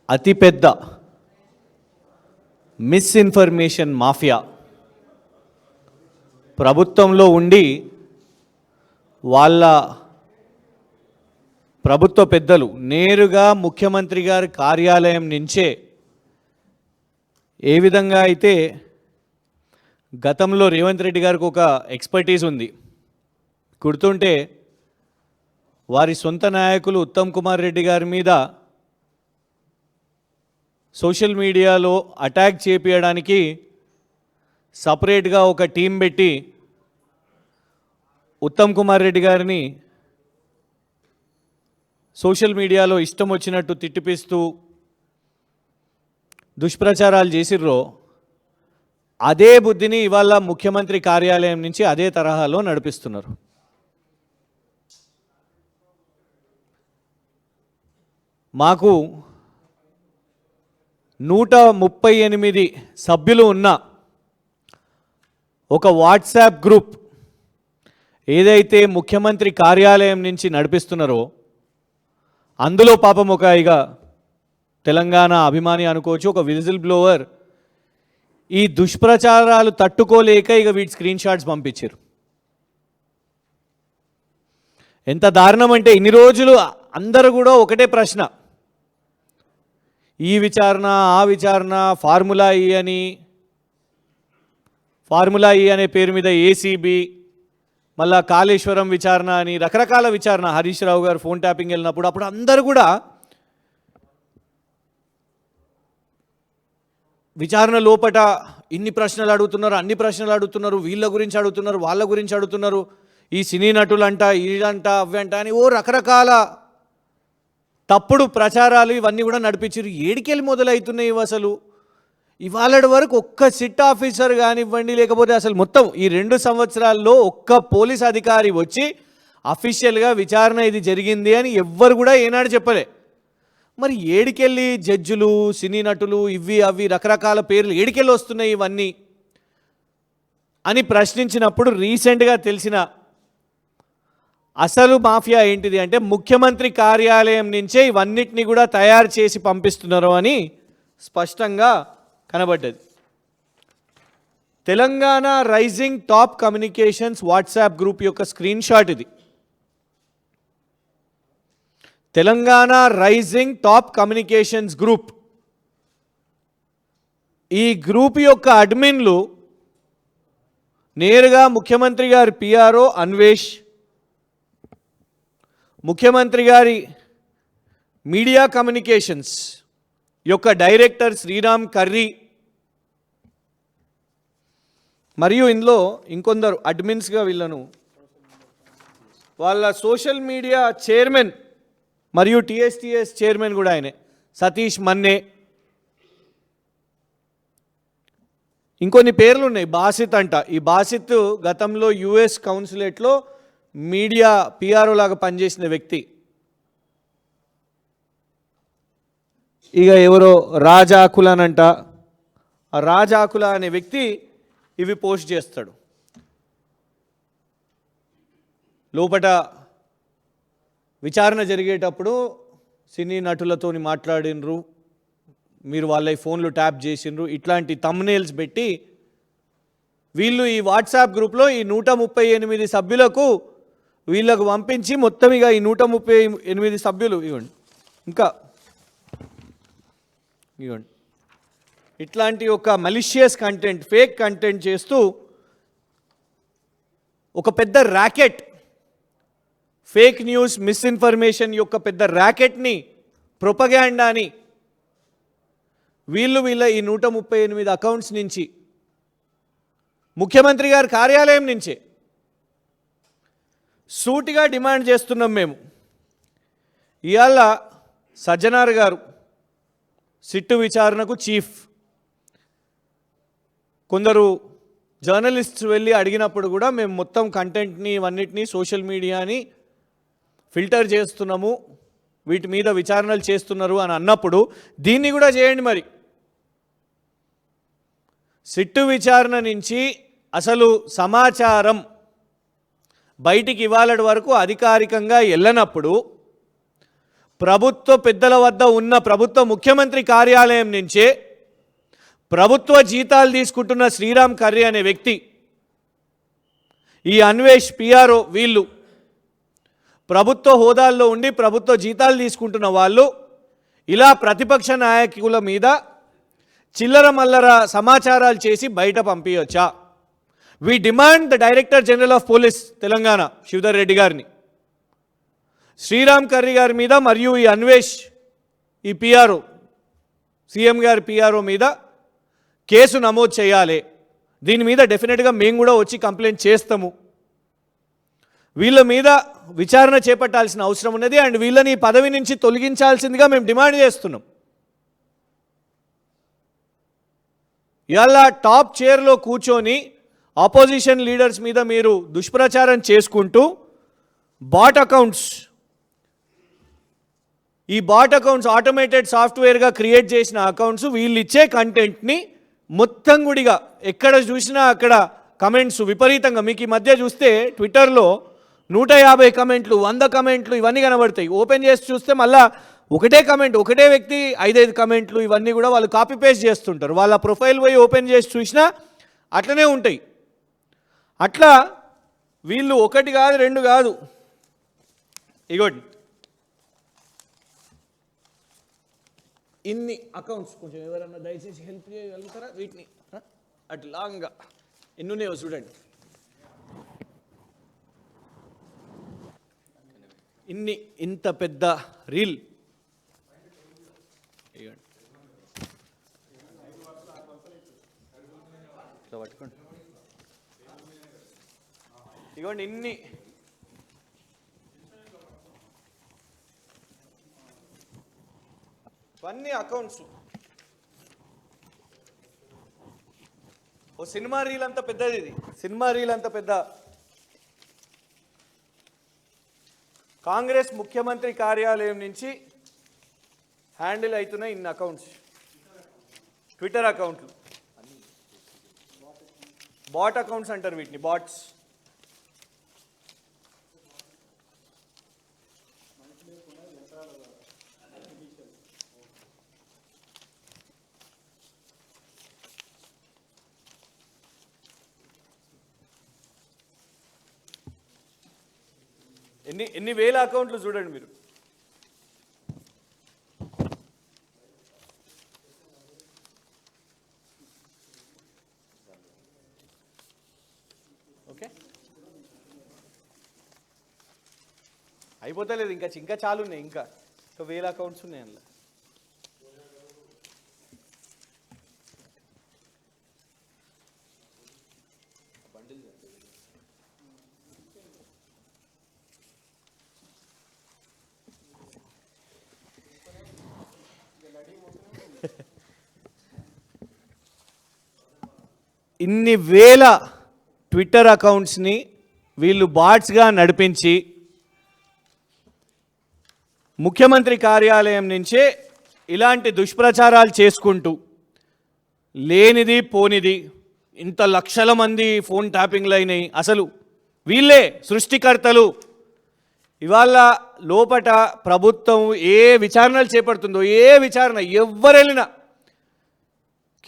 అతిపెద్ద misinformation mafia ప్రభుత్వంలో ఉండి వాళ్ళ ప్రభుత్వ పెద్దలు నేరుగా ముఖ్యమంత్రి గారి కార్యాలయం నుంచే ఏ విధంగా అయితే గతంలో రేవంత్ రెడ్డి గారికి ఒక ఎక్స్పర్టీస్ ఉంది, గుర్తుంటే వారి సొంత నాయకులు ఉత్తమ్ కుమార్ రెడ్డి గారి మీద సోషల్ మీడియాలో అటాక్ చేపించడానికి సపరేట్గా ఒక టీం పెట్టి ఉత్తమ్ కుమార్ రెడ్డి గారిని సోషల్ మీడియాలో ఇష్టం వచ్చినట్టు తిట్టిపిస్తూ దుష్ప్రచారాలు చేసిర్రో అదే బుద్ధిని ఇవాళ ముఖ్యమంత్రి కార్యాలయం నుంచి అదే తరహాలో నడిపిస్తున్నారు. మాకు 138 సభ్యులు ఉన్న ఒక వాట్సాప్ గ్రూప్ ఏదైతే ముఖ్యమంత్రి కార్యాలయం నుంచి నడిపిస్తున్నారో అందులో పాపం ఒక ఇక తెలంగాణ అభిమాని అనుకోవచ్చు, ఒక విజిల్ బ్లోవర్ ఈ దుష్ప్రచారాలు తట్టుకోలేక ఇక వీటి స్క్రీన్ షాట్స్ పంపించారు. ఎంత దారుణం అంటే ఇన్ని రోజులు అందరూ కూడా ఒకటే ప్రశ్న, ఈ విచారణ ఆ విచారణ, ఫార్ములా ఈ అనే పేరు మీద ఏసీబీ, మళ్ళా కాళేశ్వరం విచారణ అని రకరకాల విచారణ, హరీష్ రావు గారు ఫోన్ ట్యాపింగ్ వెళ్ళినప్పుడు అప్పుడు అందరూ కూడా విచారణ లోపట ఇన్ని ప్రశ్నలు అడుగుతున్నారు, అన్ని ప్రశ్నలు అడుగుతున్నారు, వీళ్ళ గురించి అడుగుతున్నారు, వాళ్ళ గురించి అడుగుతున్నారు, ఈ సినీ నటులంట వీళ్ళంట అవ్వంట అని ఓ రకరకాల తప్పుడు ప్రచారాలు ఇవన్నీ కూడా నడిపించారు. ఏడికెళ్ళి మొదలవుతున్నాయి అసలు? ఇవాళ వరకు ఒక్క సిట్ ఆఫీసర్ కానివ్వండి, లేకపోతే అసలు మొత్తం ఈ 2 సంవత్సరాల్లో ఒక్క పోలీస్ అధికారి వచ్చి అఫీషియల్గా విచారణ ఇది జరిగింది అని ఎవ్వరు కూడా ఏనాడు చెప్పలే. మరి ఏడికెళ్ళి జడ్జులు, సినీ నటులు, ఇవి అవి రకరకాల పేర్లు ఏడికెళ్ళి వస్తున్నాయి ఇవన్నీ అని ప్రశ్నించినప్పుడు రీసెంట్గా తెలిసిన అసలు మాఫియా ఏంటిది అంటే ముఖ్యమంత్రి కార్యాలయం నుంచే ఇవన్నిటిని కూడా తయారు చేసి పంపిస్తున్నారు అని స్పష్టంగా కనబడ్డది. Telangana rising top communications WhatsApp group యొక్క స్క్రీన్ షాట్ ఇది. Telangana rising top communications group, ఈ గ్రూప్ యొక్క అడ్మిన్లు నేరుగా ముఖ్యమంత్రి గారి పిఆర్ఓ అన్వేష్, ముఖ్యమంత్రి గారి మీడియా కమ్యూనికేషన్స్ యొక్క డైరెక్టర్ శ్రీరామ్ కర్రీ, మరియు ఇందులో ఇంకొందరు అడ్మిన్స్గా వీళ్ళను వాళ్ళ సోషల్ మీడియా చైర్మన్ మరియు టీఎస్టీఎస్ చైర్మన్ కూడా ఆయనే సతీష్ మన్నే, ఇంకొన్ని పేర్లు ఉన్నాయి. బాసిత్ అంట, ఈ బాసిత్ గతంలో యుఎస్ కౌన్సిలేట్లో మీడియా పిఆర్ఓ లాగా పనిచేసిన వ్యక్తి. ఇక ఎవరో రాజాకులనంట, ఆ రాజాకుల అనే వ్యక్తి ఇవి పోస్ట్ చేస్తాడు. లోపట విచారణ జరిగేటప్పుడు సినీ నటులతోని మాట్లాడినరు, మీరు వాళ్ళ ఫోన్లు ట్యాప్ చేసినరు, ఇట్లాంటి థంబ్నెయిల్స్ పెట్టి వీళ్ళు ఈ వాట్సాప్ గ్రూప్లో ఈ 138 సభ్యులకు వీళ్ళకు పంపించి మొత్తం ఇక ఈ 138 సభ్యులు ఇవ్వండి ఇట్లాంటి ఒక మలిషియస్ కంటెంట్, ఫేక్ కంటెంట్ చేస్తూ ఒక పెద్ద ర్యాకెట్, ఫేక్ న్యూస్, మిస్ఇన్ఫర్మేషన్ యొక్క పెద్ద ర్యాకెట్ని, ప్రొపగాండాని వీళ్ళ ఈ 138 అకౌంట్స్ నుంచి ముఖ్యమంత్రి గారి కార్యాలయం నుంచే సూటిగా డిమాండ్ చేస్తున్నాం మేము. ఇవాళ సజ్జనార్ గారు సిట్టు విచారణకు చీఫ్, కొందరు జర్నలిస్ట్స్ వెళ్ళి అడిగినప్పుడు కూడా మేము మొత్తం కంటెంట్ని ఇవన్నిటినీ సోషల్ మీడియాని ఫిల్టర్ చేస్తున్నాము, వీటి మీద విచారణలు చేస్తున్నారు అని అన్నప్పుడు దీన్ని కూడా చేయండి. మరి సిట్టు విచారణ నుంచి అసలు సమాచారం బయటికి ఇవాళ వరకు అధికారికంగా వెళ్ళనప్పుడు ప్రభుత్వ పెద్దల వద్ద ఉన్న ప్రభుత్వ ముఖ్యమంత్రి కార్యాలయం నుంచే ప్రభుత్వ జీతాలు తీసుకుంటున్న శ్రీరామ్ కర్రీ అనే వ్యక్తి, ఈ అన్వేష్ పిఆర్ఓ, వీళ్ళు ప్రభుత్వ హోదాల్లో ఉండి ప్రభుత్వ జీతాలు తీసుకుంటున్న వాళ్ళు ఇలా ప్రతిపక్ష నాయకుల మీద చిల్లర మల్లర సమాచారాలు చేసి బయట పంపించవచ్చా? We demand the director general of police Telangana Shivdhar Reddy గారిని, శ్రీరామ్ కర్రీ గారి మీద మరియు ఈ అన్వేష్, ఈ పిఆర్ఓ, సీఎం గారి పిఆర్ఓ మీద కేసు నమోదు చేయాలి. దీని మీద డెఫినెట్గా మేము కూడా వచ్చి కంప్లైంట్ చేస్తాము. వీళ్ళ మీద విచారణ చేపట్టాల్సిన అవసరం ఉన్నది అండ్ వీళ్ళని పదవి నుంచి తొలగించాల్సిందిగా మేము డిమాండ్ చేస్తున్నాం. ఇవాళ టాప్ చైర్లో కూర్చొని ఆపోజిషన్ లీడర్స్ మీద మీరు దుష్ప్రచారం చేసుకుంటూ బాట్ అకౌంట్స్, ఈ బాట్ అకౌంట్స్ ఆటోమేటెడ్ సాఫ్ట్వేర్గా క్రియేట్ చేసిన అకౌంట్స్, వీళ్ళు ఇచ్చే కంటెంట్ని మొత్తం గుడిగా ఎక్కడ చూసినా అక్కడ కమెంట్స్ విపరీతంగా, మీకు ఈ మధ్య చూస్తే ట్విట్టర్లో 150 కమెంట్లు, 100 కమెంట్లు ఇవన్నీ కనబడతాయి. ఓపెన్ చేసి చూస్తే మళ్ళీ ఒకటే కమెంట్, ఒకటే వ్యక్తి 5 కమెంట్లు, ఇవన్నీ కూడా వాళ్ళు కాపీ పేస్ట్ చేస్తుంటారు. వాళ్ళ ప్రొఫైల్ పోయి ఓపెన్ చేసి చూసినా అట్లనే ఉంటాయి. అట్లా వీళ్ళు ఒకటి కాదు, రెండు కాదు, ఇగోటి ఇన్ని అకౌంట్స్, కొంచెం ఎవరన్నా దయచేసి హెల్ప్ చేయగలుగుతారా? వీటిని అట్లాగా ఎన్ని ఉన్నాయో చూడండి. ఇంత పెద్ద రీల్, పట్టుకోండి, ఇవ్వండి ఇవన్నీ అకౌంట్స్. ఓ సినిమా రీల్ అంత పెద్దది, ఇది సినిమా రీల్ అంత పెద్ద. కాంగ్రెస్ ముఖ్యమంత్రి కార్యాలయం నుంచి హ్యాండిల్ అవుతున్న ఇన్ని అకౌంట్స్, ట్విట్టర్ అకౌంట్లు, బాట్ అకౌంట్స్ అంటారు వీటిని, బాట్స్. ఎన్ని వేల అకౌంట్లు చూడండి మీరు. ఓకే, అయిపోతలేదు, ఇంకా చాలు ఉన్నాయి, ఇంకా వేల అకౌంట్స్ ఉన్నాయి అందులో. ఇన్ని వేల ట్విట్టర్ అకౌంట్స్ని వీళ్ళు బాట్స్గా నడిపించి ముఖ్యమంత్రి కార్యాలయం నుంచే ఇలాంటి దుష్ప్రచారాలు చేసుకుంటూ లేనిది పోనిది ఇంత లక్షల మంది ఫోన్ ట్యాపింగ్లు అయినాయి. అసలు వీళ్ళే సృష్టికర్తలు. ఇవాళ లోపట ప్రభుత్వం ఏ విచారణలు చేపడుతుందో, ఏ విచారణ ఎవరు వెళ్ళినా,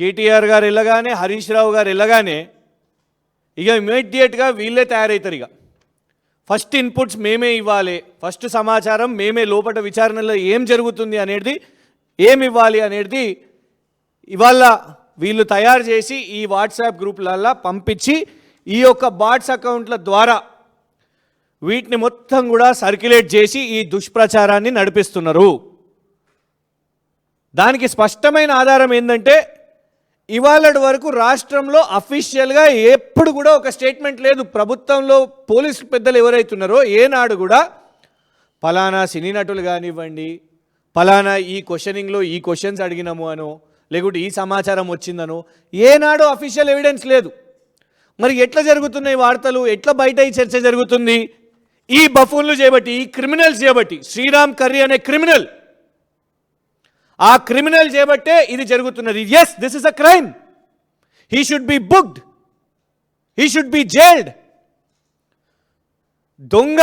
కేటీఆర్ గారు వెళ్ళగానే, హరీష్ రావు గారు వెళ్ళగానే ఇక ఇమీడియట్గా వీళ్ళే తయారవుతారు. ఇక ఫస్ట్ ఇన్పుట్స్ మేమే ఇవ్వాలి, ఫస్ట్ సమాచారం మేమే, లోపల విచారణలో ఏం జరుగుతుంది అనేది ఏమి ఇవ్వాలి అనేది ఇవాళ వీళ్ళు తయారు చేసి ఈ వాట్సాప్ గ్రూప్లల్లో పంపించి ఈ యొక్క బాట్స్ అకౌంట్ల ద్వారా వీటిని మొత్తం కూడా సర్క్యులేట్ చేసి ఈ దుష్ప్రచారాన్ని నడిపిస్తున్నారు. దానికి స్పష్టమైన ఆధారం ఏంటంటే ఇవాళ వరకు రాష్ట్రంలో అఫీషియల్గా ఎప్పుడు కూడా ఒక స్టేట్మెంట్ లేదు. ప్రభుత్వంలో పోలీసు పెద్దలు ఎవరైతున్నారో ఏనాడు కూడా ఫలానా సినీ నటులు కానివ్వండి, ఫలానా ఈ క్వశ్చనింగ్లో ఈ క్వశ్చన్స్ అడిగినాము అనో, లేకుంటే ఈ సమాచారం వచ్చిందనో ఏనాడు అఫీషియల్ ఎవిడెన్స్ లేదు. మరి ఎట్లా జరుగుతున్నాయి వార్తలు, ఎట్లా బయట ఈ చర్చ జరుగుతుంది? ఈ బఫూన్లు చేయబట్టి, ఈ క్రిమినల్స్ చేయబట్టి, శ్రీరామ్ కర్రీ అనే క్రిమినల్, ఆ క్రిమినల్ చేయబట్టే ఇది జరుగుతున్నది. Yes, this is a crime. He should be booked, he should be jailed. దొంగ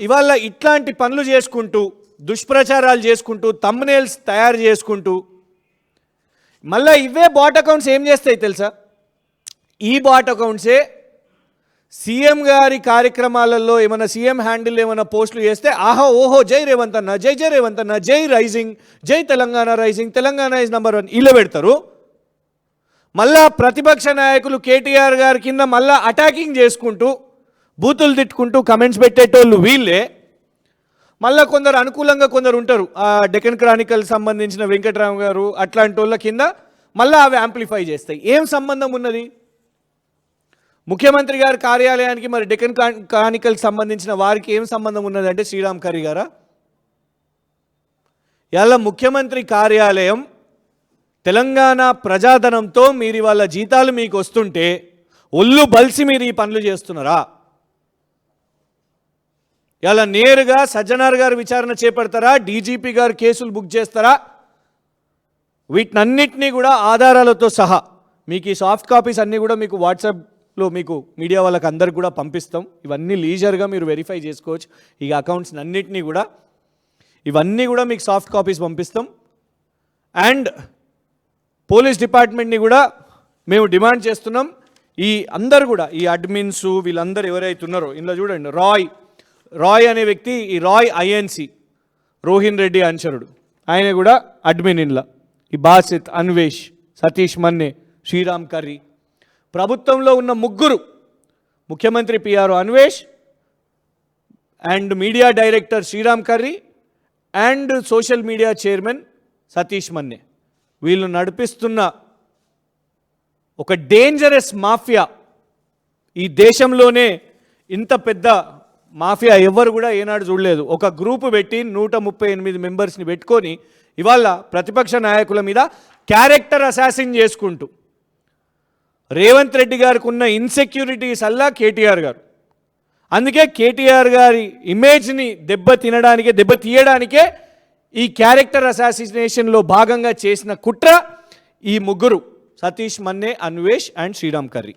ఇవాళ ఇట్లాంటి పనులు చేసుకుంటూ దుష్ప్రచారాలు చేసుకుంటూ థంబ్నెయిల్స్ తయారు చేసుకుంటూ మళ్ళీ ఇవే బాట్ అకౌంట్స్ ఏం చేస్తాయి తెలుసా? ఈ బాట్ అకౌంట్సే సీఎం గారి కార్యక్రమాలలో ఏమైనా సీఎం హ్యాండిల్ ఏమైనా పోస్టులు చేస్తే ఆహా ఓహో జై రేవంత్ అన్న, జై జై రేవంత్ అన్న, జై రైజింగ్, జై తెలంగాణ రైజింగ్, తెలంగాణ ఇస్ #1 ఇలా పెడతారు. మళ్ళా ప్రతిపక్ష నాయకులు కేటీఆర్ గారి కింద మళ్ళా అటాకింగ్ చేసుకుంటూ బూతులు తిట్టుకుంటూ కమెంట్స్ పెట్టేటోళ్ళు వీళ్ళే. మళ్ళీ కొందరు అనుకూలంగా కొందరు ఉంటారు, ఆ డెక్కన్ క్రానికల్ సంబంధించిన వెంకటరామ గారు అట్లాంటి వాళ్ళ కింద మళ్ళీ అవి యాంప్లిఫై చేస్తాయి. ఏం సంబంధం ఉన్నది? ముఖ్యమంత్రి గారి కార్యాలయానికి మరి డెక్కన్ క్రానికల్ సంబంధించిన వారికి ఏం సంబంధం ఉన్నది అంటే శ్రీరామ్ కర్రీ గారా? ఇలా ముఖ్యమంత్రి కార్యాలయం తెలంగాణ ప్రజాధనంతో మీరు వాళ్ళ జీతాలు మీకు వస్తుంటే ఒళ్ళు బలిసి మీరు ఈ పనులు చేస్తున్నారా? ఇలా నేరుగా సజ్జనార్ గారు విచారణ చేపడతారా? డీజీపీ గారు కేసులు బుక్ చేస్తారా? వీటినన్నిటినీ కూడా ఆధారాలతో సహా మీకు ఈ సాఫ్ట్ కాపీస్ అన్నీ కూడా మీకు వాట్సాప్లో మీకు మీడియా వాళ్ళకి అందరికి కూడా పంపిస్తాం. ఇవన్నీ లీజర్గా మీరు వెరిఫై చేసుకోవచ్చు. ఈ అకౌంట్స్ అన్నిటినీ కూడా ఇవన్నీ కూడా మీకు సాఫ్ట్ కాపీస్ పంపిస్తాం. అండ్ పోలీస్ డిపార్ట్మెంట్ని కూడా మేము డిమాండ్ చేస్తున్నాం, ఈ అందరు కూడా ఈ అడ్మిన్స్ వీళ్ళందరూ ఎవరైతే ఉన్నారో ఇందులో చూడండి, రాయ్ అనే వ్యక్తి, ఈ రాయ్ ఐఎన్సి రోహిన్ రెడ్డి అనుచరుడు, ఆయన కూడా అడ్మిన్ ఇంట్లో, ఈ బాసిత్, అన్వేష్, సతీష్ మన్నే, శ్రీరామ్ కర్రీ, ప్రభుత్వంలో ఉన్న ముగ్గురు, ముఖ్యమంత్రి PRO Anvesh and media director Sriram Karri and social media chairman Satish Manne, వీళ్ళు నడిపిస్తున్న ఒక డేంజరస్ మాఫియా. ఈ దేశంలోనే ఇంత పెద్ద మాఫియా ఎవ్వరు కూడా ఏనాడు చూడలేదు. ఒక గ్రూపు పెట్టి 138 మెంబర్స్ని పెట్టుకొని ఇవాళ ప్రతిపక్ష నాయకుల మీద క్యారెక్టర్ అసాసిన్ చేసుకుంటూ రేవంత్ రెడ్డి గారికి ఉన్న ఇన్సెక్యూరిటీస్ అల్లా కేటీఆర్ గారు, అందుకే కేటీఆర్ గారి ఇమేజ్ని దెబ్బతీయడానికే ఈ క్యారెక్టర్ అసాసినేషన్లో భాగంగా చేసిన కుట్ర ఈ ముగ్గురు, సతీష్ మన్నే, అన్వేష్ అండ్ శ్రీరామ్ కర్రీ.